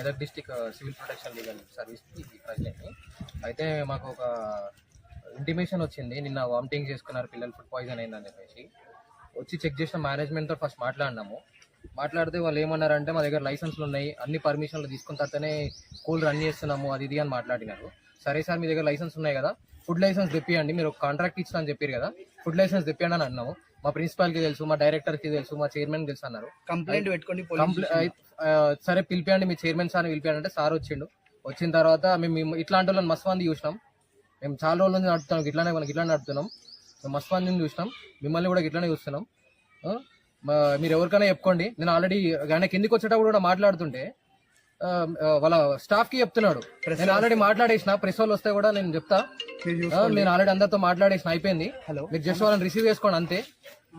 Medak district civil protection legal service ప్రెసిడెంట్ని. అయితే మాకు ఒక ఇంటిమేషన్ వచ్చింది, నిన్న వామిటింగ్ చేసుకున్నారు పిల్లలు, ఫుడ్ పాయిజన్ అయిందని చెప్పేసి. వచ్చి చెక్ చేసిన మేనేజ్మెంట్తో ఫస్ట్ మాట్లాడినాము. మాట్లాడితే వాళ్ళు ఏమన్నారంటే మా దగ్గర లైసెన్స్లు ఉన్నాయి, అన్ని పర్మిషన్లు తీసుకున్న తర్వాతనే స్కూల్ రన్ చేస్తున్నాము అది ఇది అని మాట్లాడినారు. సరే సార్ మీ దగ్గర లైసెన్స్ ఉన్నాయి కదా, ఫుడ్ లైసెన్స్ తెప్పియండి, మీరు ఒక కాంట్రాక్ట్ ఇచ్చిన అని చెప్పారు కదా, ఫుడ్ లైసెన్స్ తెప్పియండి అని అన్నాము. మా ప్రిన్సిపాల్కి తెలుసు, మా డైరెక్టర్కి తెలుసు, మా చైర్మన్ తెలుసు అన్నారు. కంప్లైంట్ పెట్టుకోండి. సరే పిలిపియండి మీ చైర్మన్ సార్ని పిలిపియండి అంటే సార్ వచ్చిండు. వచ్చిన తర్వాత మేము ఇట్లాంటి వాళ్ళని మస్తు మంది చూసినాం. మేము చాలా రోజుల నుంచి నడుపుతున్నాం, ఇట్లానే నడుపుతున్నాం. మేము మస్తు మందిని చూసినాం, మిమ్మల్ని కూడా ఇట్లానే చూస్తున్నాం. మీరు ఎవరికైనా చెప్పుకోండి. నేను ఆల్రెడీ ఆయన కిందికి వచ్చేటప్పుడు కూడా మాట్లాడుతుంటే వాళ్ళ స్టాఫ్ కి చెప్తున్నాడు, నేను ఆల్రెడీ మాట్లాడేసిన, ప్రెస్ వాళ్ళు వస్తే కూడా నేను చెప్తా, నేను ఆల్రెడీ అందరితో మాట్లాడేసిన, అయిపోయింది, మీరు జస్ట్ వాళ్ళని రిసీవ్ చేసుకోండి అంతే,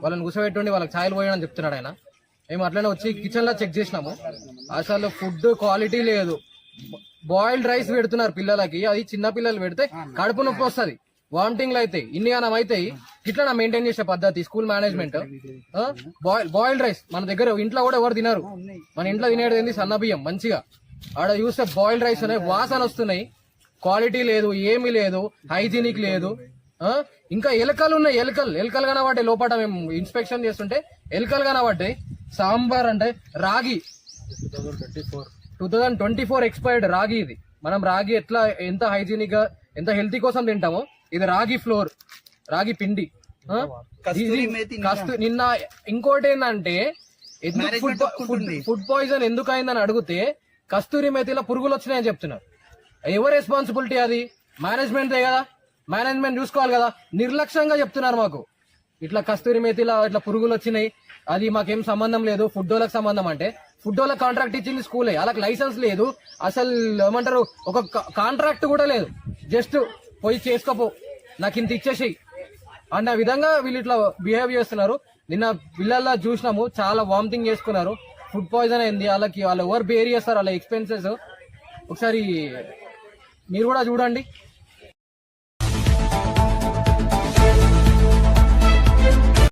వాళ్ళని కూర్చోబెట్టుండి వాళ్ళకి ఛాయలు పోయని చెప్తున్నాడు ఆయన. మేము అట్లనే వచ్చి కిచెన్ లో చెక్ చేసినాము, అసలు ఫుడ్ క్వాలిటీ లేదు. బాయిల్డ్ రైస్ పెడుతున్నారు పిల్లలకి, అది చిన్న పిల్లలు పెడితే కడుపు నొప్పి వస్తుంది, వామిటింగ్లు అయితే ఇన్ని గానం అవుతాయి. ఇట్లా మెయింటైన్ చేసే పద్ధతి స్కూల్ మేనేజ్మెంట్. బాయిల్డ్ రైస్ మన దగ్గర ఇంట్లో కూడా ఎవరు తినరు, మన ఇంట్లో తినేది ఏంది సన్న బియ్యం మంచిగా. ఆడ చూస్తే బాయిల్డ్ రైస్ ఉన్నాయి, వాసన వస్తున్నాయి, క్వాలిటీ లేదు, ఏమీ లేదు, హైజీనిక్ లేదు. ఇంకా ఎలకలు ఉన్నాయి, ఎలకలు కనబడ్డాయి లోపల. మేము ఇన్స్పెక్షన్ చేస్తుంటే ఎలకలు కనబడ్డాయి. సాంబార్ అంటే రాగి 2024 ఎక్స్పైర్డ్ రాగి. ఇది మనం రాగి ఎట్లా ఎంత హైజీనిక్ గా ఎంత హెల్తీ కోసం తింటామో, ఇది రాగి ఫ్లోర్, రాగి పిండి. నిన్న ఇంకోటి ఏంటంటే ఫుడ్ పాయిజన్ ఎందుకు అయిందని అడిగితే కస్తూరి మేతిలో పురుగులు వచ్చినాయని చెప్తున్నారు. ఎవరు రెస్పాన్సిబిలిటీ? అది మేనేజ్మెంట్దే కదా, మేనేజ్మెంట్ చూసుకోవాలి కదా. నిర్లక్ష్యంగా చెప్తున్నారు మాకు, ఇట్లా కస్తూరి మేతిలో ఇట్లా పురుగులు వచ్చినాయి, అది మాకేం సంబంధం లేదు, ఫుడ్ వాళ్ళకి సంబంధం. అంటే ఫుడ్ వాళ్ళకి కాంట్రాక్ట్ ఇచ్చింది స్కూలే, వాళ్ళకి లైసెన్స్ లేదు, అసలు ఏమంటారు ఒక కాంట్రాక్ట్ కూడా లేదు, జస్ట్ పోయి చేసుకోపో నాకు ఇంత ఇచ్చేసేయి అన్న విధంగా వీళ్ళు ఇట్లా బిహేవ్ చేస్తున్నారు. నిన్న పిల్లల్లా చూసినాము, చాలా వామిటింగ్ చేసుకున్నారు, ఫుడ్ పాయిజన్ అయింది. వాళ్ళకి వాళ్ళు ఎవరు బేర్ చేస్తారు వాళ్ళ ఎక్స్పెన్సెస్, ఒకసారి మీరు కూడా చూడండి.